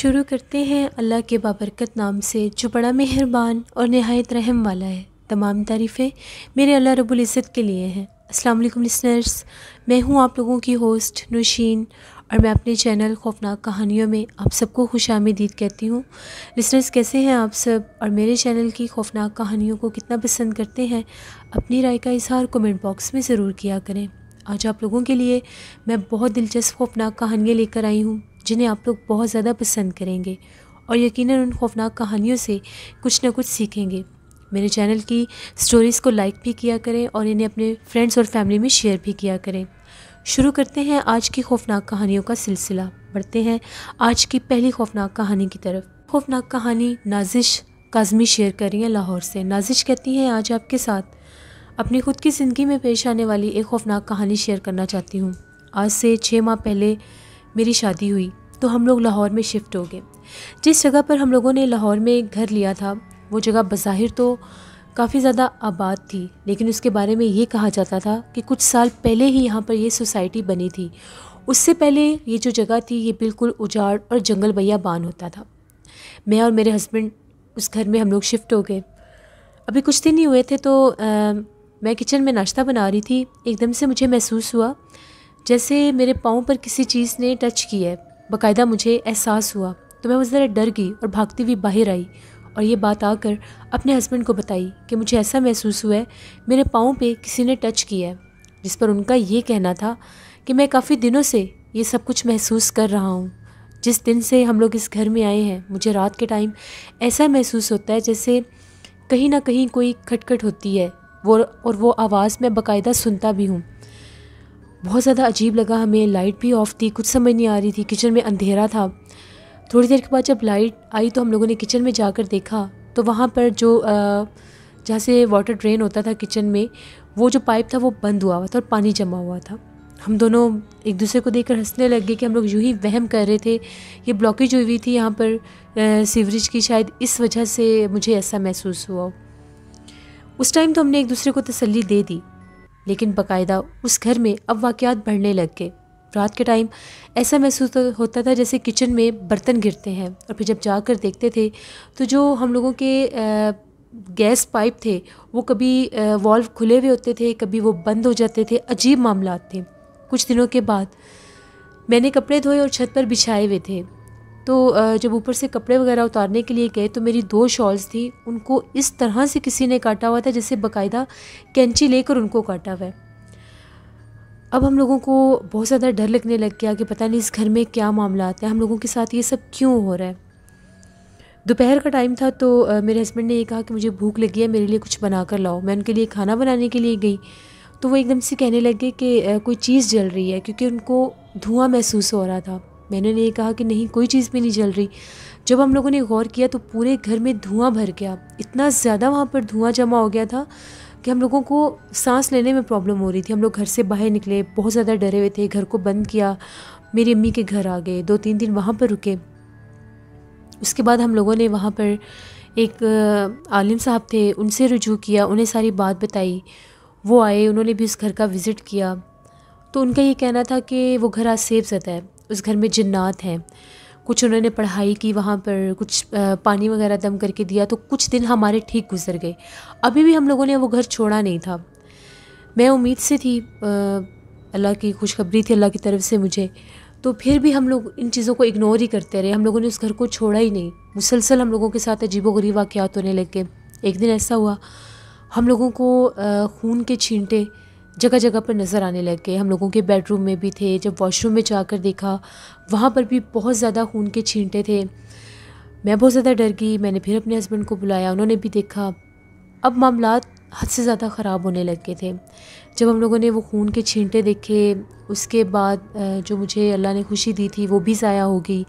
शुरू करते हैं अल्लाह के बाबरकत नाम से जो बड़ा मेहरबान और नहायत रहम वाला है। तमाम तारीफ़ें मेरे अल्लाह रब्बुल इज़्ज़त के लिए हैं। अस्सलाम वालेकुम लिसनर्स, मैं हूँ आप लोगों की होस्ट नौशीन और मैं अपने चैनल खौफनाक कहानियों में आप सबको खुशामदीद कहती हूँ। लिसनर्स, कैसे हैं आप सब और मेरे चैनल की खौफनाक कहानियों को कितना पसंद करते हैं? अपनी राय का इज़हार कमेंट बॉक्स में ज़रूर किया करें। आज आप लोगों के लिए मैं बहुत दिलचस्प खौफनाक कहानियाँ लेकर आई हूँ जिन्हें आप लोग बहुत ज़्यादा पसंद करेंगे और यकीनन उन खौफनाक कहानियों से कुछ ना कुछ सीखेंगे। मेरे चैनल की स्टोरीज़ को लाइक भी किया करें और इन्हें अपने फ्रेंड्स और फैमिली में शेयर भी किया करें। शुरू करते हैं आज की खौफनाक कहानियों का सिलसिला। बढ़ते हैं आज की पहली खौफनाक कहानी की तरफ। खौफनाक कहानी नाजिश काज़मी शेयर कर रही हैं लाहौर से। नाजिश कहती हैं, आज आपके साथ अपनी ख़ुद की ज़िंदगी में पेश आने वाली एक खौफनाक कहानी शेयर करना चाहती हूँ। आज से 6 माह पहले मेरी शादी हुई तो हम लोग लाहौर में शिफ्ट हो गए। जिस जगह पर हम लोगों ने लाहौर में एक घर लिया था वो जगह बज़ाहिर तो काफ़ी ज़्यादा आबाद थी, लेकिन उसके बारे में ये कहा जाता था कि कुछ साल पहले ही यहाँ पर ये सोसाइटी बनी थी। उससे पहले ये जो जगह थी ये बिल्कुल उजाड़ और जंगल बयाबान होता था। मैं और मेरे हस्बैंड उस घर में हम लोग शिफ्ट हो गए। अभी कुछ दिन ही हुए थे तो मैं किचन में नाश्ता बना रही थी। एकदम से मुझे महसूस हुआ जैसे मेरे पाँव पर किसी चीज़ ने टच किया है। बाकायदा मुझे एहसास हुआ तो मैं उस ज़रा डर गई और भागती हुई बाहर आई और ये बात आकर अपने हस्बैंड को बताई कि मुझे ऐसा महसूस हुआ है मेरे पाँव पे किसी ने टच किया है। जिस पर उनका ये कहना था कि मैं काफ़ी दिनों से ये सब कुछ महसूस कर रहा हूँ। जिस दिन से हम लोग इस घर में आए हैं मुझे रात के टाइम ऐसा महसूस होता है जैसे कहीं ना कहीं कोई खटखट होती है वो आवाज़ मैं बाकायदा सुनता भी हूँ। बहुत ज़्यादा अजीब लगा हमें। लाइट भी ऑफ थी, कुछ समझ नहीं आ रही थी, किचन में अंधेरा था। थोड़ी देर के बाद जब लाइट आई तो हम लोगों ने किचन में जाकर देखा तो वहाँ पर जो जहाँ से वाटर ड्रेन होता था किचन में, वो जो पाइप था वो बंद हुआ था और पानी जमा हुआ था। हम दोनों एक दूसरे को देखकर हंसने लग गए कि हम लोग यूँ ही वहम कर रहे थे ये ब्लॉकेज हुई थी यहाँ पर सीवरेज की, शायद इस वजह से मुझे ऐसा महसूस हुआ। उस टाइम तो हमने एक दूसरे को तसल्ली दे दी, लेकिन बाकायदा उस घर में अब वाक़यात बढ़ने लग गए। रात के टाइम ऐसा महसूस होता था जैसे किचन में बर्तन गिरते हैं और फिर जब जाकर देखते थे तो जो हम लोगों के गैस पाइप थे वो कभी वॉल्व खुले हुए होते थे, कभी वो बंद हो जाते थे। अजीब मामलात थे। कुछ दिनों के बाद मैंने कपड़े धोए और छत पर बिछाए हुए थे तो जब ऊपर से कपड़े वगैरह उतारने के लिए गए तो मेरी 2 शॉल्स थी, उनको इस तरह से किसी ने काटा हुआ था जैसे बाकायदा कैंची लेकर उनको काटा हुआ है। अब हम लोगों को बहुत ज़्यादा डर लगने लग गया कि पता नहीं इस घर में क्या मामला आता है, हम लोगों के साथ ये सब क्यों हो रहा है। दोपहर का टाइम था तो मेरे हस्बैंड ने ये कहा कि मुझे भूख लगी है, मेरे लिए कुछ बना कर लाओ। मैं उनके लिए खाना बनाने के लिए गई तो वो एकदम से कहने लगे कि कोई चीज़ जल रही है, क्योंकि उनको धुआं महसूस हो रहा था। मैंने ये कहा कि नहीं, कोई चीज़ भी नहीं जल रही। जब हम लोगों ने गौर किया तो पूरे घर में धुआं भर गया। इतना ज़्यादा वहाँ पर धुआं जमा हो गया था कि हम लोगों को सांस लेने में प्रॉब्लम हो रही थी। हम लोग घर से बाहर निकले, बहुत ज़्यादा डरे हुए थे। घर को बंद किया, मेरी अम्मी के घर आ गए, 2-3 दिन वहाँ पर रुके। उसके बाद हम लोगों ने वहाँ पर एक आलिम साहब थे, उनसे रुजू किया, उन्हें सारी बात बताई। वो आए, उन्होंने भी उस घर का विज़िट किया तो उनका ये कहना था कि वो घर आज सेफ ज़दा है, उस घर में जिन्नात हैं। कुछ उन्होंने पढ़ाई की वहाँ पर, कुछ पानी वगैरह दम करके दिया तो कुछ दिन हमारे ठीक गुजर गए। अभी भी हम लोगों ने वो घर छोड़ा नहीं था। मैं उम्मीद से थी, अल्लाह की खुशखबरी थी अल्लाह की तरफ से मुझे, तो फिर भी हम लोग इन चीज़ों को इग्नोर ही करते रहे। हम लोगों ने उस घर को छोड़ा ही नहीं। मुसलसल हम लोगों के साथ अजीबोगरीब वाक़यात होने लग गए। एक दिन ऐसा हुआ, हम लोगों को खून के छींटे जगह जगह पर नज़र आने लग गए। हम लोगों के बेडरूम में भी थे। जब वॉशरूम में जाकर देखा वहाँ पर भी बहुत ज़्यादा खून के छींटे थे। मैं बहुत ज़्यादा डर गई। मैंने फिर अपने हस्बैंड को बुलाया, उन्होंने भी देखा। अब मामलात हद से ज़्यादा ख़राब होने लग गए थे। जब हम लोगों ने वो खून के छींटे देखे उसके बाद जो मुझे अल्लाह ने खुशी दी थी वो भी ज़ाया हो गई।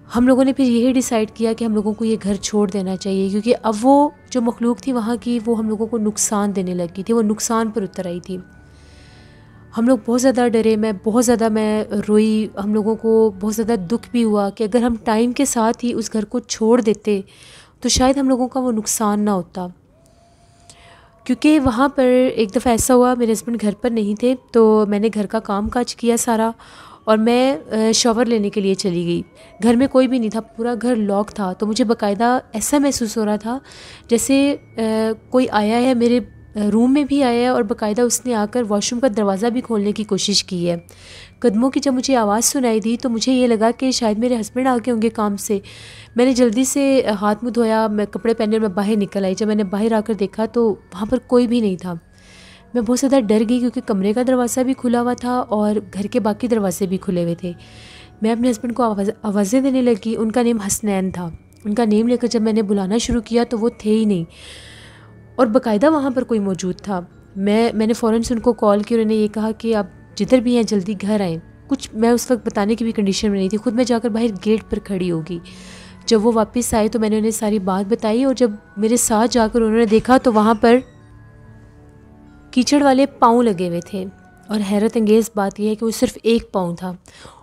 हम लोगों ने फिर यही डिसाइड किया कि हम लोगों को ये घर छोड़ देना चाहिए, क्योंकि अब वो जो मखलूक थी वहाँ की वो हम लोगों को नुकसान देने लगी थी, वो नुकसान पर उतर आई थी। हम लोग बहुत ज़्यादा डरे, मैं रोई। हम लोगों को बहुत ज़्यादा दुख भी हुआ कि अगर हम टाइम के साथ ही उस घर को छोड़ देते तो शायद हम लोगों का वो नुकसान ना होता। क्योंकि वहाँ पर एक दफ़ा ऐसा हुआ, मेरे हस्बैंड घर पर नहीं थे तो मैंने घर का काम काज किया सारा और मैं शॉवर लेने के लिए चली गई। घर में कोई भी नहीं था, पूरा घर लॉक था। तो मुझे बाकायदा ऐसा महसूस हो रहा था जैसे कोई आया है, मेरे रूम में भी आया है और बाकायदा उसने आकर वॉशरूम का दरवाज़ा भी खोलने की कोशिश की है। कदमों की जब मुझे आवाज़ सुनाई दी तो मुझे ये लगा कि शायद मेरे हस्बैंड आ गए होंगे काम से। मैंने जल्दी से हाथ मुँह धोया, मैं कपड़े पहने और मैं बाहर निकल आई। जब मैंने बाहर आकर देखा तो वहाँ पर कोई भी नहीं था। मैं बहुत ज़्यादा डर गई क्योंकि कमरे का दरवाज़ा भी खुला हुआ था और घर के बाकी दरवाजे भी खुले हुए थे। मैं अपने हस्बैंड को आवाज़ें देने लगी। उनका नेम हसनैन था। उनका नेम लेकर जब मैंने बुलाना शुरू किया तो वो थे ही नहीं और बाकायदा वहाँ पर कोई मौजूद था। मैंने फ़ौरन से उनको कॉल की और उन्हें ये कहा कि आप जिधर भी हैं जल्दी घर आएँ। कुछ मैं उस वक्त बताने की भी कंडीशन में नहीं थी, खुद मैं जाकर बाहर गेट पर खड़ी होगी। जब वो वापस आए तो मैंने उन्हें सारी बात बताई और जब मेरे साथ जाकर उन्होंने देखा तो वहाँ पर कीचड़ वाले पाँव लगे हुए थे और हैरत अंगेज़ बात यह है कि वो सिर्फ़ एक पाँव था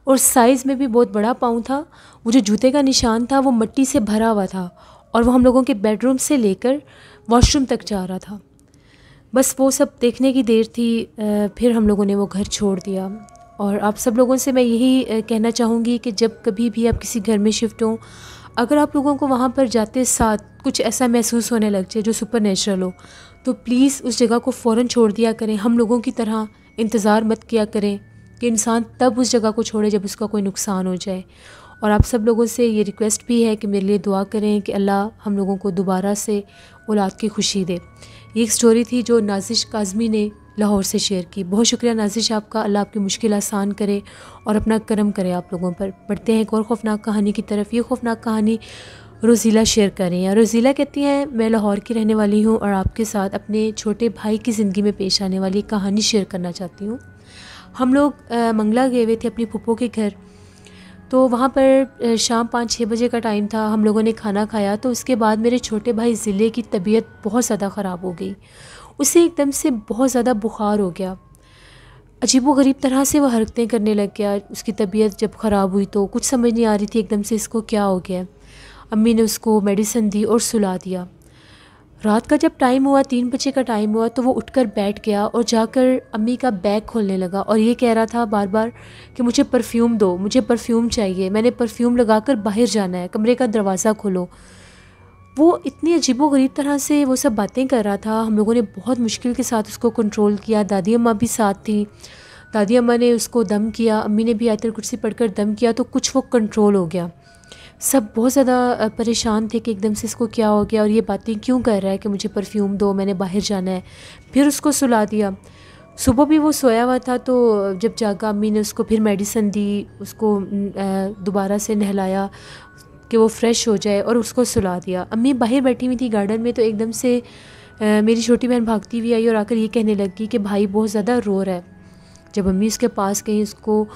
और साइज़ में भी बहुत बड़ा पाँव था। वो जो जूते का निशान था वो मिट्टी से भरा हुआ था और वो हम लोगों के बेडरूम से लेकर वॉशरूम तक जा रहा था। बस वो सब देखने की देर थी। फिर हम लोगों ने वो घर छोड़ दिया। और आप सब लोगों से मैं यही कहना चाहूँगी कि जब कभी भी आप किसी घर में शिफ्ट हों, अगर आप लोगों को वहाँ पर जाते साथ कुछ ऐसा महसूस होने लग जाए जो सुपर नेचुरल हो, तो प्लीज़ उस जगह को फ़ौरन छोड़ दिया करें। हम लोगों की तरह इंतज़ार मत किया करें कि इंसान तब उस जगह को छोड़े जब उसका कोई नुकसान हो जाए। और आप सब लोगों से ये रिक्वेस्ट भी है कि मेरे लिए दुआ करें कि अल्लाह हम लोगों को दोबारा से औलाद की खुशी दे। ये एक स्टोरी थी जो नाजिश काज़मी ने लाहौर से शेयर की। बहुत शुक्रिया नाजिश आपका। अल्लाह आपकी मुश्किल आसान करे और अपना करम करे आप लोगों पर। बढ़ते हैं एक और ख़ौफनाक कहानी की तरफ। ये ख़ौफनाक कहानी रोज़ीला शेयर कर रही हैं। रोज़ीला कहती हैं, मैं लाहौर की रहने वाली हूँ और आपके साथ अपने छोटे भाई की ज़िंदगी में पेश आने वाली एक कहानी शेयर करना चाहती हूँ। हम लोग मंगला गए हुए थे अपनी फूफो के घर। तो वहाँ पर शाम 5-6 बजे का टाइम था। हम लोगों ने खाना खाया तो उसके बाद मेरे छोटे भाई ज़िले की तबीयत बहुत ज़्यादा ख़राब हो गई। उसे एकदम से बहुत ज़्यादा बुखार हो गया। अजीबोगरीब तरह से वो हरकतें करने लग गया। उसकी तबीयत जब ख़राब हुई तो कुछ समझ नहीं आ रही थी एकदम से इसको क्या हो गया। अम्मी ने उसको मेडिसिन दी और सुला दिया। रात का जब टाइम हुआ, 3 बजे का टाइम हुआ, तो वो उठकर बैठ गया और जाकर अम्मी का बैग खोलने लगा और ये कह रहा था बार बार कि मुझे परफ्यूम दो, मुझे परफ्यूम चाहिए, मैंने परफ्यूम लगाकर बाहर जाना है, कमरे का दरवाज़ा खोलो। वो इतनी अजीबोगरीब तरह से वो सब बातें कर रहा था। हम लोगों ने बहुत मुश्किल के साथ उसको कंट्रोल किया। दादी अम्मा भी साथ थी। दादी अम्मा ने उसको दम किया, अम्मी ने भी आयतुल कुर्सी पढ़कर दम किया तो कुछ वो कंट्रोल हो गया। सब बहुत ज़्यादा परेशान थे कि एकदम से इसको क्या हो गया और ये बातें क्यों कर रहा है कि मुझे परफ्यूम दो, मैंने बाहर जाना है। फिर उसको सुला दिया। सुबह भी वो सोया हुआ था तो जब जागा अम्मी ने उसको फिर मेडिसिन दी, उसको दोबारा से नहलाया कि वो फ़्रेश हो जाए और उसको सुला दिया। अम्मी बाहर बैठी हुई थी गार्डन में तो एकदम से मेरी छोटी बहन भागती हुई आई और आकर ये कहने लगी कि भाई बहुत ज़्यादा रो रहा है। जब अम्मी उसके पास गई, उसको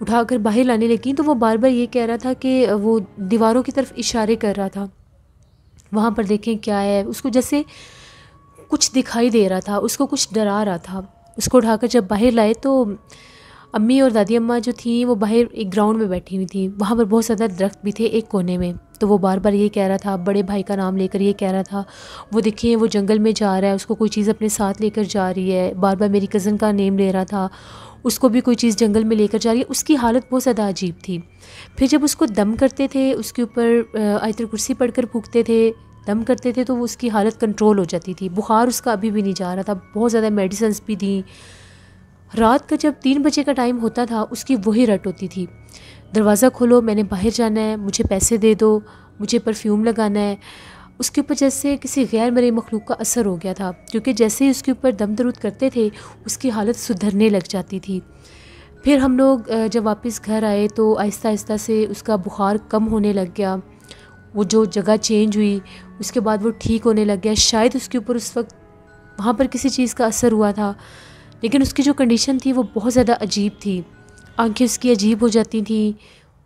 उठाकर बाहर लाने लगी तो वो बार बार ये कह रहा था कि वो दीवारों की तरफ इशारे कर रहा था, वहाँ पर देखें क्या है। उसको जैसे कुछ दिखाई दे रहा था, उसको कुछ डरा रहा था। उसको उठाकर जब बाहर लाए तो अम्मी और दादी अम्मा जो थी वो बाहर एक ग्राउंड में बैठी हुई थी। वहाँ पर बहुत ज़्यादा दरख्त भी थे एक कोने में। तो वो बार बार ये कह रहा था, बड़े भाई का नाम लेकर ये कह रहा था, वो देखें वो जंगल में जा रहा है, उसको कोई चीज़ अपने साथ लेकर जा रही है। बार बार मेरी कज़न का नेम ले रहा था, उसको भी कोई चीज़ जंगल में लेकर जा रही है। उसकी हालत बहुत ज़्यादा अजीब थी। फिर जब उसको दम करते थे, उसके ऊपर आयतुल कुर्सी पढ़कर फूंकते थे, दम करते थे तो वो उसकी हालत कंट्रोल हो जाती थी। बुखार उसका अभी भी नहीं जा रहा था। बहुत ज़्यादा मेडिसिन भी दी। रात का जब 3 बजे का टाइम होता था उसकी वही रट होती थी, दरवाज़ा खोलो, मैंने बाहर जाना है, मुझे पैसे दे दो, मुझे परफ्यूम लगाना है। उसके ऊपर जैसे किसी गैर मरे मखलूक का असर हो गया था, क्योंकि जैसे ही उसके ऊपर दम दरूद करते थे उसकी हालत सुधरने लग जाती थी। फिर हम लोग जब वापस घर आए तो आहिस्ता आहिस्ता से उसका बुखार कम होने लग गया। वो जो जगह चेंज हुई उसके बाद वो ठीक होने लग गया। शायद उसके ऊपर उस वक्त वहाँ पर किसी चीज़ का असर हुआ था, लेकिन उसकी जो कंडीशन थी वो बहुत ज़्यादा अजीब थी। आंखें उसकी अजीब हो जाती थी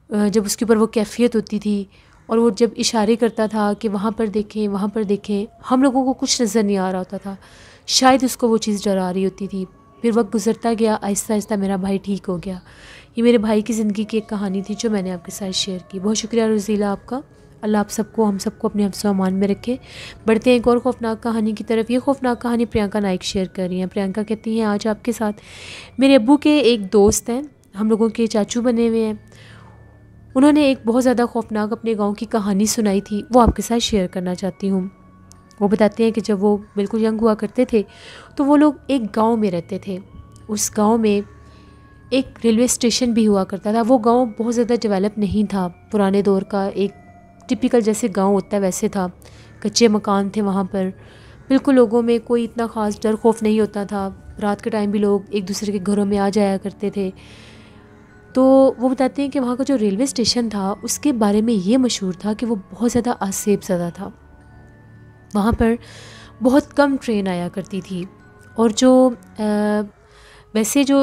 जब उसके ऊपर वो कैफियत होती थी, और वो जब इशारे करता था कि वहाँ पर देखें, वहाँ पर देखें, हम लोगों को कुछ नज़र नहीं आ रहा होता था। शायद उसको वो चीज़ डरा रही होती थी। फिर वक्त गुजरता गया, आहिस्ता आहिस्ता मेरा भाई ठीक हो गया। ये मेरे भाई की ज़िंदगी की एक कहानी थी जो मैंने आपके साथ शेयर की। बहुत शुक्रिया रोज़ीला आपका। अल्लाह आप सबको, हम सबको अपने हिफ्ज़ व अमान में रखे। बढ़ते हैं एक और ख़ौफनाक कहानी की तरफ। ये ख़ौफनाक कहानी प्रियंका नाइक शेयर कर रही हैं। प्रियंका कहती हैं, आज आपके साथ मेरे अब्बू के एक दोस्त हैं, हम लोगों के चाचू बने हुए हैं, उन्होंने एक बहुत ज़्यादा खौफनाक अपने गांव की कहानी सुनाई थी, वो आपके साथ शेयर करना चाहती हूँ। वो बताते हैं कि जब वो बिल्कुल यंग हुआ करते थे तो वो लोग एक गांव में रहते थे। उस गांव में एक रेलवे स्टेशन भी हुआ करता था। वो गांव बहुत ज़्यादा डेवलप नहीं था, पुराने दौर का एक टिपिकल जैसे गांव होता है वैसे था। कच्चे मकान थे वहाँ पर, बिल्कुल लोगों में कोई इतना ख़ास डर खौफ नहीं होता था। रात के टाइम भी लोग एक दूसरे के घरों में आ जाया करते थे। तो वो बताते हैं कि वहाँ का जो रेलवे स्टेशन था उसके बारे में ये मशहूर था कि वो बहुत ज़्यादा आसेब ज़दा था। वहाँ पर बहुत कम ट्रेन आया करती थी, और जो वैसे जो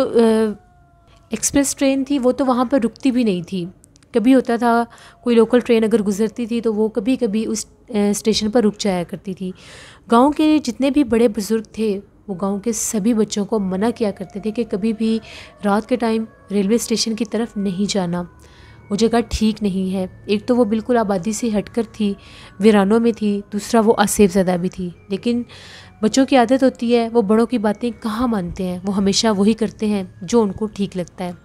एक्सप्रेस ट्रेन थी वो तो वहाँ पर रुकती भी नहीं थी। कभी होता था कोई लोकल ट्रेन अगर गुजरती थी तो वो कभी कभी उस स्टेशन पर रुक जाया करती थी। गांव के जितने भी बड़े बुज़ुर्ग थे वो गांव के सभी बच्चों को मना किया करते थे कि कभी भी रात के टाइम रेलवे स्टेशन की तरफ नहीं जाना, वो जगह ठीक नहीं है। एक तो वो बिल्कुल आबादी से हटकर थी, वीरानों में थी, दूसरा वो आसेब ज़दा भी थी। लेकिन बच्चों की आदत होती है, वो बड़ों की बातें कहाँ मानते हैं, वो हमेशा वही करते हैं जो उनको ठीक लगता है।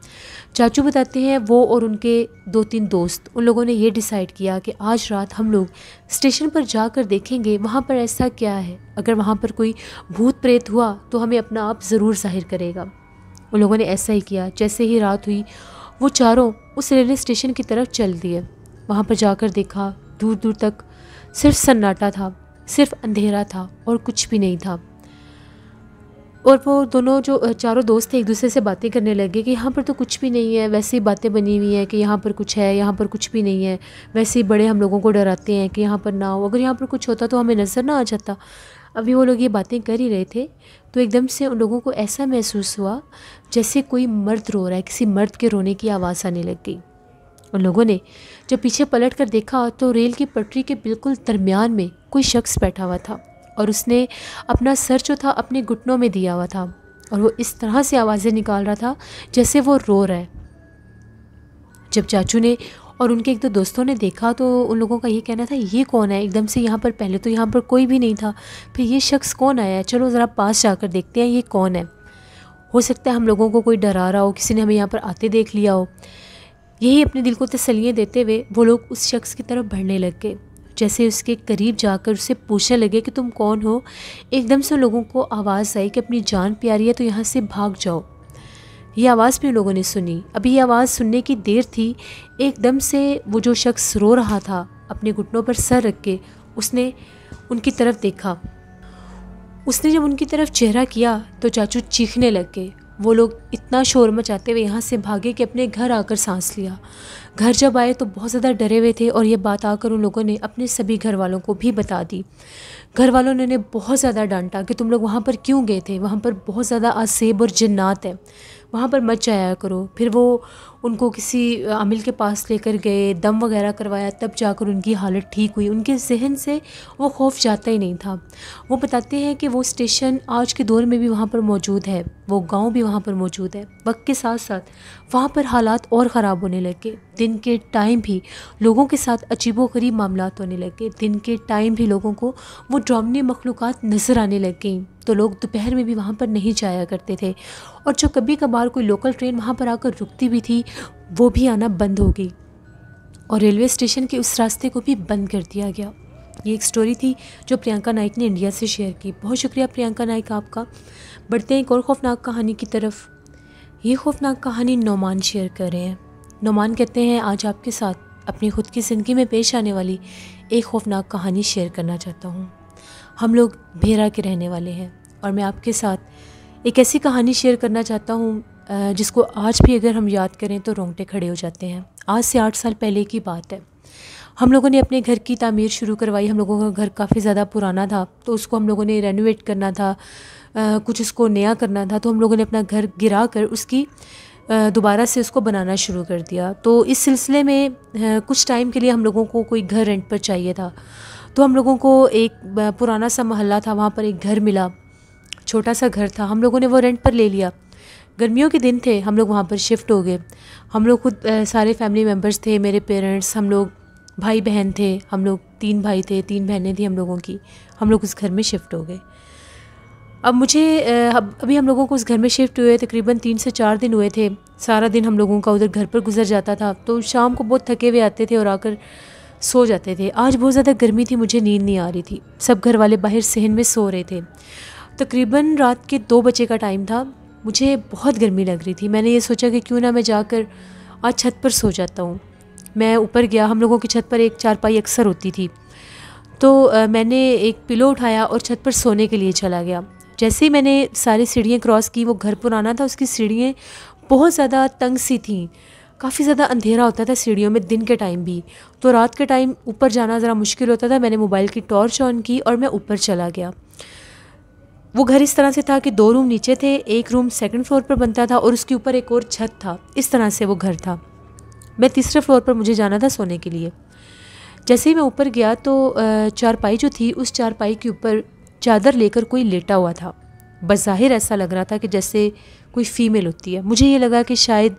चाचू बताते हैं वो और उनके 2-3 दोस्त, उन लोगों ने ये डिसाइड किया कि आज रात हम लोग स्टेशन पर जाकर देखेंगे वहाँ पर ऐसा क्या है, अगर वहाँ पर कोई भूत प्रेत हुआ तो हमें अपना आप ज़रूर ज़ाहिर करेगा। उन लोगों ने ऐसा ही किया। जैसे ही रात हुई वो चारों उस रेलवे स्टेशन की तरफ चल दिए। वहाँ पर जाकर देखा, दूर दूर तक सिर्फ सन्नाटा था, सिर्फ अंधेरा था और कुछ भी नहीं था। और वो दोनों जो चारों दोस्त थे एक दूसरे से बातें करने लगे कि यहाँ पर तो कुछ भी नहीं है, वैसे ही बातें बनी हुई हैं कि यहाँ पर कुछ है, यहाँ पर कुछ भी नहीं है। वैसे ही बड़े हम लोगों को डराते हैं कि यहाँ पर ना हो, अगर यहाँ पर कुछ होता तो हमें नज़र ना आ जाता। अभी वो लोग ये बातें कर ही रहे थे तो एकदम से उन लोगों को ऐसा महसूस हुआ जैसे कोई मर्द रो रहा है, किसी मर्द के रोने की आवाज़ आने लग गई। उन लोगों ने जब पीछे पलट कर देखा तो रेल की पटरी के बिल्कुल दरमियान में कोई शख्स बैठा हुआ था, और उसने अपना सर जो था अपने घुटनों में दिया हुआ था, और वो इस तरह से आवाज़ें निकाल रहा था जैसे वो रो रहा है। जब चाचू ने और उनके एक दो दोस्तों ने देखा तो उन लोगों का ये कहना था ये कौन है, एकदम से यहाँ पर पहले तो यहाँ पर कोई भी नहीं था, फिर ये शख्स कौन आया है, चलो ज़रा पास जाकर देखते हैं ये कौन है। हो सकता है हम लोगों को कोई डरा रहा हो, किसी ने हमें यहाँ पर आते देख लिया हो। यही अपने दिल को तसल्लियाँ देते हुए वो लोग उस शख्स की तरफ बढ़ने लग गए। जैसे उसके करीब जाकर उससे पूछने लगे कि तुम कौन हो, एकदम से लोगों को आवाज़ आई कि अपनी जान प्यारी है तो यहाँ से भाग जाओ। ये आवाज़ भी उन लोगों ने सुनी। अभी ये आवाज़ सुनने की देर थी, एकदम से वो जो शख्स रो रहा था अपने घुटनों पर सर रख के, उसने उनकी तरफ देखा। उसने जब उनकी तरफ चेहरा किया तो चाचू चीखने लग गए। वो लोग इतना शोर मचाते हुए यहाँ से भागे कि अपने घर आकर सांस लिया। घर जब आए तो बहुत ज़्यादा डरे हुए थे, और ये बात आकर उन लोगों ने अपने सभी घर वालों को भी बता दी। घर वालों ने उन्हें बहुत ज़्यादा डांटा कि तुम लोग वहाँ पर क्यों गए थे, वहाँ पर बहुत ज़्यादा आसेब और जिन्नात है, वहाँ पर मत जाया करो। फिर वो उनको किसी आमिल के पास लेकर गए, दम वगैरह करवाया, तब जाकर उनकी हालत ठीक हुई। उनके जहन से वो खौफ जाता ही नहीं था। वो बताते हैं कि वो स्टेशन आज के दौर में भी वहाँ पर मौजूद है, वो गांव भी वहाँ पर मौजूद है। वक्त के साथ साथ वहाँ पर हालात और ख़राब होने लगे। दिन के टाइम भी लोगों के साथ अजीबोगरीब मामलात होने लगे। दिन के टाइम भी लोगों को वो डरावनी मखलूक़ात नज़र आने लग गई। तो लोग दोपहर में भी वहाँ पर नहीं जाया करते थे, और जो कभी कभार कोई लोकल ट्रेन वहाँ पर आकर रुकती भी थी वो भी आना बंद हो गई, और रेलवे स्टेशन के उस रास्ते को भी बंद कर दिया गया। ये एक स्टोरी थी जो प्रियंका नाइक ने इंडिया से शेयर की। बहुत शुक्रिया प्रियंका नाइक आपका। बढ़ते हैं एक और खौफनाक कहानी की तरफ। ये खौफनाक कहानी नौमान शेयर कर रहे हैं। नौमान कहते हैं आज आपके साथ अपनी ख़ुद की ज़िंदगी में पेश आने वाली एक खौफनाक कहानी शेयर करना चाहता हूँ। हम लोग भेरा के रहने वाले हैं, और मैं आपके साथ एक ऐसी कहानी शेयर करना चाहता हूँ जिसको आज भी अगर हम याद करें तो रोंगटे खड़े हो जाते हैं। आज से 8 साल पहले की बात है। हम लोगों ने अपने घर की तामीर शुरू करवाई। हम लोगों का घर काफ़ी ज़्यादा पुराना था, तो उसको हम लोगों ने रेनोवेट करना था, कुछ उसको नया करना था। तो हम लोगों ने अपना घर गिरा कर उसकी दोबारा से उसको बनाना शुरू कर दिया। तो इस सिलसिले में कुछ टाइम के लिए हम लोगों को कोई घर रेंट पर चाहिए था। तो हम लोगों को एक पुराना सा मोहल्ला था, वहाँ पर एक घर मिला, छोटा सा घर था। हम लोगों ने वो रेंट पर ले लिया। गर्मियों के दिन थे, हम लोग वहाँ पर शिफ्ट हो गए। हम लोग खुद सारे फैमिली मेम्बर्स थे, मेरे पेरेंट्स, हम लोग भाई बहन थे। हम लोग 3 भाई थे, 3 बहनें थी हम लोगों की। हम लोग उस घर में शिफ्ट हो गए। अब मुझे अभी हम लोगों को उस घर में शिफ्ट हुए तकरीबन 3 से 4 दिन हुए थे। सारा दिन हम लोगों का उधर घर पर गुजर जाता था, तो शाम को बहुत थके हुए आते थे और आकर सो जाते थे। आज बहुत ज़्यादा गर्मी थी, मुझे नींद नहीं आ रही थी। सब घर वाले बाहर सहन में सो रहे थे। तकरीबन रात के 2 बजे का टाइम था। मुझे बहुत गर्मी लग रही थी। मैंने ये सोचा कि क्यों ना मैं जाकर आज छत पर सो जाता हूँ। मैं ऊपर गया। हम लोगों की छत पर एक चारपाई अक्सर होती थी, तो मैंने एक पिलो उठाया और छत पर सोने के लिए चला गया। जैसे ही मैंने सारी सीढ़ियाँ क्रॉस की, वो घर पुराना था, उसकी सीढ़ियाँ बहुत ज़्यादा तंग सी थीं। काफ़ी ज़्यादा अंधेरा होता था सीढ़ियों में दिन के टाइम भी, तो रात के टाइम ऊपर जाना ज़रा मुश्किल होता था। मैंने मोबाइल की टॉर्च ऑन की और मैं ऊपर चला गया। वो घर इस तरह से था कि 2 रूम नीचे थे, एक रूम सेकंड फ्लोर पर बनता था और उसके ऊपर एक और छत था। इस तरह से वो घर था। मैं तीसरे फ्लोर पर मुझे जाना था सोने के लिए। जैसे ही मैं ऊपर गया तो चारपाई जो थी, उस चारपाई के ऊपर चादर लेकर कोई लेटा हुआ था। बज़ाहिर ऐसा लग रहा था कि जैसे कोई फ़ीमेल होती है। मुझे ये लगा कि शायद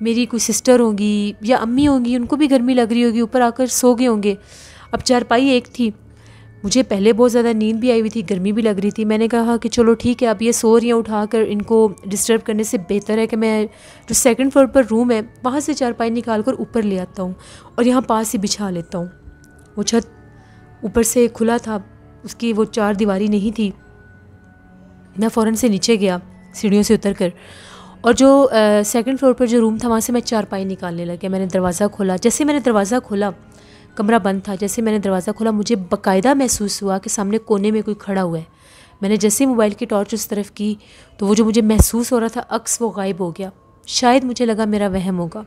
मेरी कोई सिस्टर होंगी या अम्मी होंगी, उनको भी गर्मी लग रही होगी, ऊपर आकर सो गए होंगे। अब चारपाई एक थी। मुझे पहले बहुत ज़्यादा नींद भी आई हुई थी, गर्मी भी लग रही थी। मैंने कहा कि चलो ठीक है, अब ये सो रही हैं, उठाकर इनको डिस्टर्ब करने से बेहतर है कि मैं जो सेकंड फ्लोर पर रूम है वहाँ से चारपाई निकाल कर ऊपर ले आता हूँ और यहाँ पास ही बिछा लेता हूँ। वो छत ऊपर से खुला था, उसकी वो 4 दीवारी नहीं थी। मैं फ़ौरन से नीचे गया सीढ़ियों से उतर कर, और जो सेकंड फ्लोर पर जो रूम था वहाँ से मैं चारपाई निकालने लगा। मैंने दरवाज़ा खोला। जैसे मैंने दरवाज़ा खोला, कमरा बंद था, जैसे मैंने दरवाज़ा खोला मुझे बाकायदा महसूस हुआ कि सामने कोने में कोई खड़ा हुआ है। मैंने जैसे ही मोबाइल की टॉर्च उस तरफ की तो वो जो मुझे महसूस हो रहा था अक्स, वो गायब हो गया। शायद मुझे लगा मेरा वहम होगा।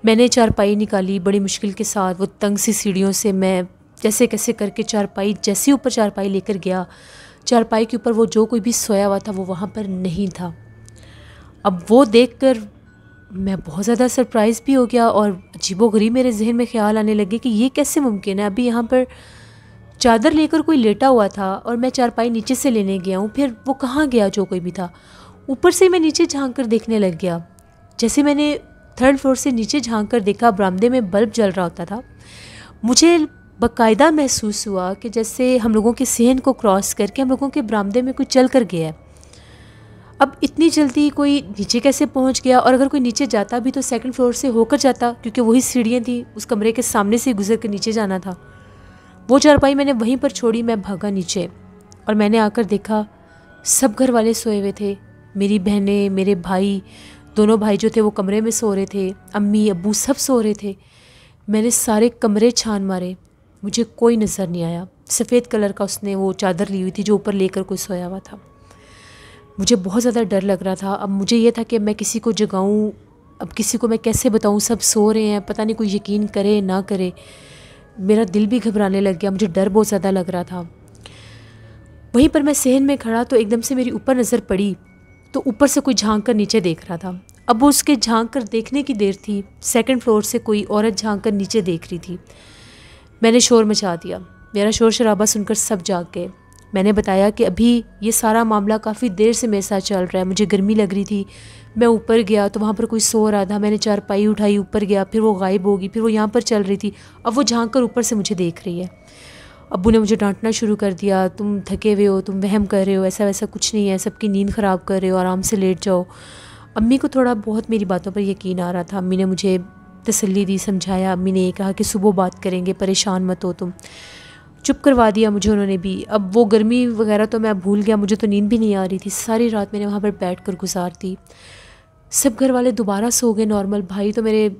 मैंने चारपाई निकाली बड़ी मुश्किल के साथ। वो तंग सी सीढ़ियों से मैं जैसे कैसे करके चारपाई, जैसे ऊपर चारपाई लेकर गया, चारपाई के ऊपर वो जो कोई भी सोया हुआ था वो वहाँ पर नहीं था। अब वो देखकर मैं बहुत ज़्यादा सरप्राइज़ भी हो गया और अजीबोगरीब मेरे जहन में ख्याल आने लगे कि ये कैसे मुमकिन है। अभी यहाँ पर चादर लेकर कोई लेटा हुआ था और मैं चारपाई नीचे से लेने गया हूँ, फिर वो कहाँ गया जो कोई भी था। ऊपर से मैं नीचे झांक कर देखने लग गया। जैसे मैंने 3rd फ्लोर से नीचे झांक कर देखा, बरामदे में बल्ब जल रहा होता था। मुझे बाकायदा महसूस हुआ कि जैसे हम लोगों के सहन को क्रॉस करके हम लोगों के बरामदे में कोई चल कर गया है। अब इतनी जल्दी कोई नीचे कैसे पहुंच गया, और अगर कोई नीचे जाता भी तो सेकंड फ्लोर से होकर जाता, क्योंकि वही सीढ़ियाँ थी, उस कमरे के सामने से गुजर कर नीचे जाना था। वो चारपाई मैंने वहीं पर छोड़ी, मैं भागा नीचे और मैंने आकर देखा सब घर वाले सोए हुए थे। मेरी बहनें, मेरे भाई, दोनों भाई जो थे वो कमरे में सो रहे थे, अम्मी अब्बू सब सो रहे थे। मैंने सारे कमरे छान मारे, मुझे कोई नज़र नहीं आया। सफ़ेद कलर का उसने वो चादर ली हुई थी जो ऊपर लेकर कोई सोया हुआ था। मुझे बहुत ज़्यादा डर लग रहा था। अब मुझे ये था कि मैं किसी को जगाऊं, अब किसी को मैं कैसे बताऊं, सब सो रहे हैं, पता नहीं कोई यकीन करे ना करे। मेरा दिल भी घबराने लग गया, मुझे डर बहुत ज़्यादा लग रहा था। वहीं पर मैं सहन में खड़ा तो एकदम से मेरी ऊपर नज़र पड़ी, तो ऊपर से कोई झांक कर नीचे देख रहा था। अब वो उसके झांक कर देखने की देर थी। सेकंड फ्लोर से कोई औरत झांक कर नीचे देख रही थी। मैंने शोर मचा दिया। मेरा शोर शराबा सुनकर सब जाग गए। मैंने बताया कि अभी ये सारा मामला काफ़ी देर से मेरे साथ चल रहा है, मुझे गर्मी लग रही थी, मैं ऊपर गया तो वहाँ पर कोई सो रहा था, मैंने चारपाई उठाई, ऊपर गया, फिर वो गायब होगी, फिर वो यहाँ पर चल रही थी, अब वो झांक कर ऊपर से मुझे देख रही है। अब्बू ने मुझे डांटना शुरू कर दिया, तुम थके हुए हो, तुम वहम कर रहे हो, ऐसा वैसा कुछ नहीं है, सबकी नींद ख़राब कर रहे हो, आराम से लेट जाओ। अम्मी को थोड़ा बहुत मेरी बातों पर यकीन आ रहा था। अम्मी ने मुझे तसल्ली दी, समझाया। अम्मी ने ये कहा कि सुबह बात करेंगे, परेशान मत हो तुम। चुप करवा दिया मुझे उन्होंने भी। अब वो गर्मी वगैरह तो मैं भूल गया, मुझे तो नींद भी नहीं आ रही थी। सारी रात मैंने वहाँ पर बैठ कर गुजार दी। सब घर वाले दोबारा सो गए नॉर्मल। भाई तो मेरे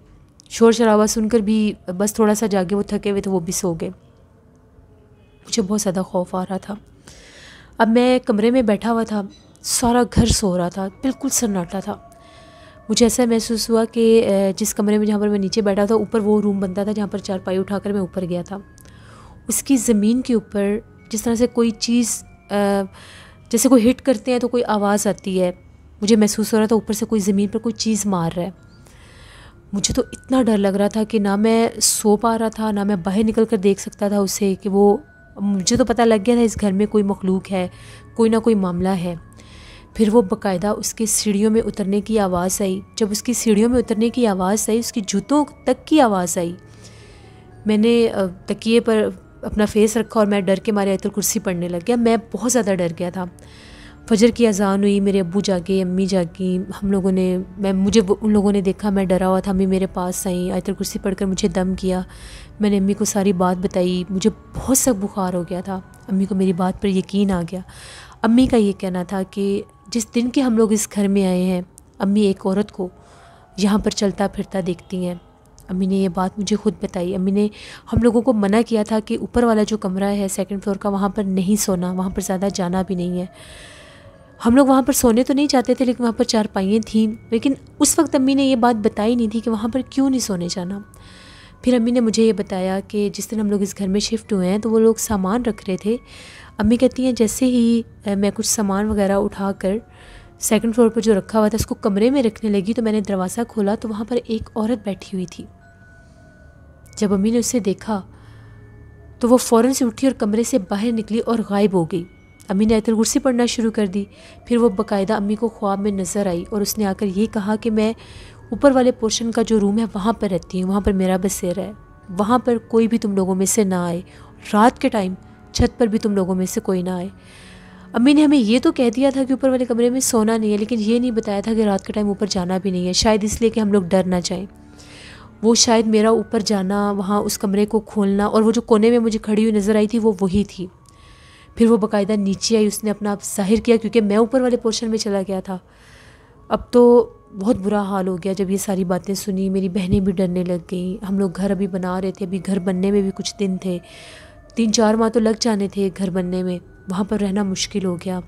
शोर शराबा सुनकर भी बस थोड़ा सा जागे, वो थके हुए थे, वो भी सो गए। मुझे बहुत ज़्यादा खौफ आ रहा था। अब मैं कमरे में बैठा हुआ था, सारा घर सो रहा था, बिल्कुल सन्नाटा था। मुझे ऐसा महसूस हुआ कि जिस कमरे में जहाँ पर मैं नीचे बैठा था, ऊपर वो रूम बनता था जहाँ पर चारपाई उठाकर मैं ऊपर गया था, उसकी ज़मीन के ऊपर जिस तरह से कोई चीज़ जैसे कोई हिट करते हैं तो कोई आवाज़ आती है, मुझे महसूस हो रहा था ऊपर से कोई ज़मीन पर कोई चीज़ मार रहा है। मुझे तो इतना डर लग रहा था कि ना मैं सो पा रहा था, ना मैं बाहर निकल कर देख सकता था उसे, कि वो, मुझे तो पता लग गया था इस घर में कोई मखलूक है, कोई ना कोई मामला है। फिर वो बाकायदा उसके सीढ़ियों में उतरने की आवाज़ आई। जब उसकी सीढ़ियों में उतरने की आवाज़ आई, उसकी जूतों तक की आवाज़ आई। मैंने तकिए पर अपना फेस रखा और मैं डर के मारे आयतुल कुर्सी पढ़ने लग गया। मैं बहुत ज़्यादा डर गया था। फजर की अज़ान हुई, मेरे अब्बू जागे, अम्मी जागी, हम लोगों ने उन लोगों ने देखा मैं डरा हुआ था। अम्मी मेरे पास आई, आयतुल कुर्सी पढ़कर मुझे दम किया। मैंने अम्मी को सारी बात बताई। मुझे बहुत सख्त बुखार हो गया था। अम्मी को मेरी बात पर यकीन आ गया। अम्मी का ये कहना था कि जिस दिन के हम लोग इस घर में आए हैं, अम्मी एक औरत को यहाँ पर चलता फिरता देखती हैं। अम्मी ने ये बात मुझे खुद बताई। अम्मी ने हम लोगों को मना किया था कि ऊपर वाला जो कमरा है 2nd फ्लोर का, वहाँ पर नहीं सोना, वहाँ पर ज़्यादा जाना भी नहीं है। हम लोग वहाँ पर सोने तो नहीं चाहते थे, लेकिन वहाँ पर चारपाइयाँ थीं। लेकिन उस वक्त अम्मी ने ये बात बताई नहीं थी कि वहाँ पर क्यों नहीं सोने जाना। फिर अम्मी ने मुझे ये बताया कि जिस दिन हम लोग इस घर में शिफ्ट हुए हैं तो वो लोग सामान रख रहे थे। अम्मी कहती हैं जैसे ही मैं कुछ सामान वगैरह उठा कर 2nd फ्लोर पर जो रखा हुआ था उसको कमरे में रखने लगी, तो मैंने दरवाज़ा खोला तो वहाँ पर एक औरत बैठी हुई थी। जब अम्मी ने उसे देखा तो वो फ़ौरन से उठी और कमरे से बाहर निकली और गायब हो गई। अम्मी ने आयतुल कुर्सी पढ़ना शुरू कर दी। फिर वो बाकायदा अम्मी को ख्वाब में नज़र आई और उसने आकर ये कहा कि मैं ऊपर वाले पोर्शन का जो रूम है वहाँ पर रहती हूँ, वहाँ पर मेरा बसेरा है, वहाँ पर कोई भी तुम लोगों में से ना आए, रात के टाइम छत पर भी तुम लोगों में से कोई ना आए। अम्मी ने हमें ये तो कह दिया था कि ऊपर वाले कमरे में सोना नहीं है, लेकिन ये नहीं बताया था कि रात के टाइम ऊपर जाना भी नहीं है, शायद इसलिए कि हम लोग डर ना जाएं। वो शायद मेरा ऊपर जाना, वहाँ उस कमरे को खोलना, और वो जो कोने में मुझे खड़ी हुई नज़र आई थी वो वही थी। फिर वो बाकायदा नीचे आई, उसने अपना आप जाहिर किया क्योंकि मैं ऊपर वाले पोर्शन में चला गया था। अब तो बहुत बुरा हाल हो गया जब ये सारी बातें सुनी। मेरी बहनें भी डरने लग गई। हम लोग घर अभी बना रहे थे, अभी घर बनने में भी कुछ दिन थे, 3-4 माह तो लग जाने थे घर बनने में। वहाँ पर रहना मुश्किल हो गया।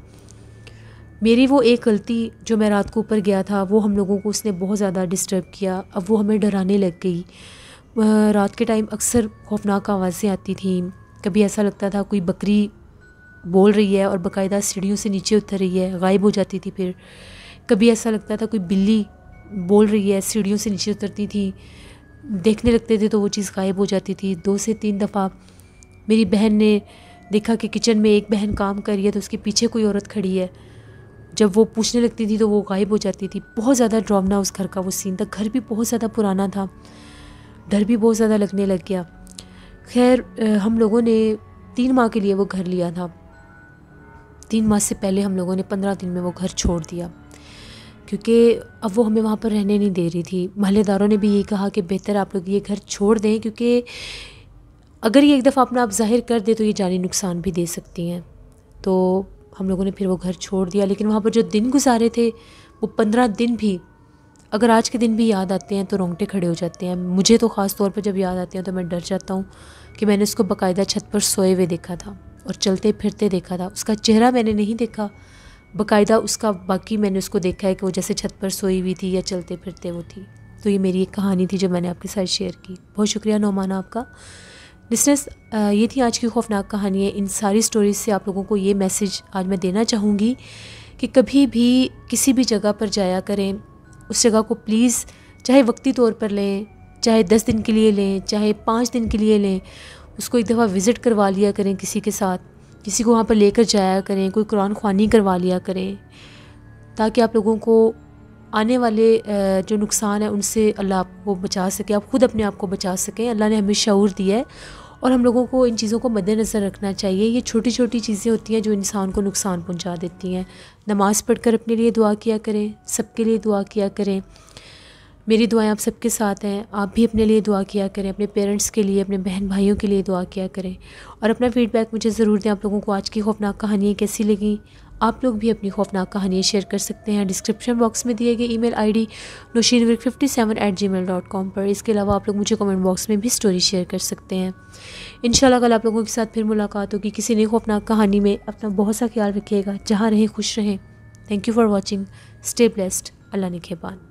मेरी वो एक गलती जो मैं रात को ऊपर गया था, वो हम लोगों को उसने बहुत ज़्यादा डिस्टर्ब किया। अब वो हमें डराने लग गई। रात के टाइम अक्सर खौफनाक आवाज़ें आती थी। कभी ऐसा लगता था कोई बकरी बोल रही है और बाकायदा सीढ़ियों से नीचे उतर रही है, गायब हो जाती थी। फिर कभी ऐसा लगता था कोई बिल्ली बोल रही है, सीढ़ियों से नीचे उतरती थी, देखने लगते थे तो वो चीज़ गायब हो जाती थी। 2 से 3 दफ़ा मेरी बहन ने देखा कि किचन में एक बहन काम कर रही है तो उसके पीछे कोई औरत खड़ी है। जब वो पूछने लगती थी तो वो गायब हो जाती थी। बहुत ज़्यादा डरावना उस घर का वो सीन था। घर भी बहुत ज़्यादा पुराना था, डर भी बहुत ज़्यादा लगने लग गया। खैर हम लोगों ने 3 माह के लिए वो घर लिया था। 3 माह से पहले हम लोगों ने 15 दिन में वो घर छोड़ दिया क्योंकि अब वो हमें वहाँ पर रहने नहीं दे रही थी। महल्लेदारों ने भी ये कहा कि बेहतर आप लोग ये घर छोड़ दें, क्योंकि अगर ये एक दफ़ा अपना आप जाहिर कर दे तो ये जानी नुकसान भी दे सकती हैं। तो हम लोगों ने फिर वो घर छोड़ दिया। लेकिन वहाँ पर जो दिन गुजारे थे वो 15 दिन भी अगर आज के दिन भी याद आते हैं तो रोंगटे खड़े हो जाते हैं। मुझे तो ख़ास तौर पर जब याद आते हैं तो मैं डर जाता हूँ कि मैंने उसको बाकायदा छत पर सोए हुए देखा था और चलते फिरते देखा था। उसका चेहरा मैंने नहीं देखा, बाकायदा उसका बाकी मैंने उसको देखा है कि वो जैसे छत पर सोई हुई थी या चलते फिरते वो थी। तो ये मेरी एक कहानी थी जो मैंने आपके साथ शेयर की। बहुत शुक्रिया नौमाना आपका। लिसनर्स, ये थी आज की खौफनाक कहानी है। इन सारी स्टोरीज से आप लोगों को ये मैसेज आज मैं देना चाहूँगी कि कभी भी किसी भी जगह पर जाया करें, उस जगह को प्लीज़ चाहे वक्ती तौर पर लें, चाहे 10 दिन के लिए लें, चाहे 5 दिन के लिए लें, उसको एक दफ़ा विज़िट करवा लिया करें किसी के साथ, किसी को वहाँ पर लेकर जाया करें, कोई कुरान ख्वानी करवा लिया करें, ताकि आप लोगों को आने वाले जो नुकसान है उनसे अल्लाह आपको बचा सके, आप ख़ुद अपने आप को बचा सकें। अल्लाह ने हमें शऊर दिया है और हम लोगों को इन चीज़ों को मद्देनज़र रखना चाहिए। ये छोटी छोटी चीज़ें होती हैं जो इंसान को नुकसान पहुंचा देती हैं। नमाज़ पढ़कर अपने लिए दुआ किया करें, सबके लिए दुआ किया करें। मेरी दुआएं आप सबके साथ हैं। आप भी अपने लिए दुआ किया करें, अपने पेरेंट्स के लिए, अपने बहन भाइयों के लिए दुआ किया करें और अपना फ़ीडबैक मुझे ज़रूर दें। आप लोगों को आज की खौफनाक कहानियाँ कैसी लगी? आप लोग भी अपनी खौफनाक कहानियाँ शेयर कर सकते हैं डिस्क्रिप्शन बॉक्स में दिए गए ईमेल आईडी noshinwirk57@gmail.com पर। इसके अलावा आप लोग मुझे कमेंट बॉक्स में भी स्टोरी शेयर कर सकते हैं। इंशाल्लाह कल आप लोगों के साथ फिर मुलाकात होगी किसी नई खौफनाक कहानी में। अपना बहुत सा ख्याल रखिएगा, जहाँ रहें खुश रहें। Thank you for watching, stay blessed. अल्लाह निगहबान।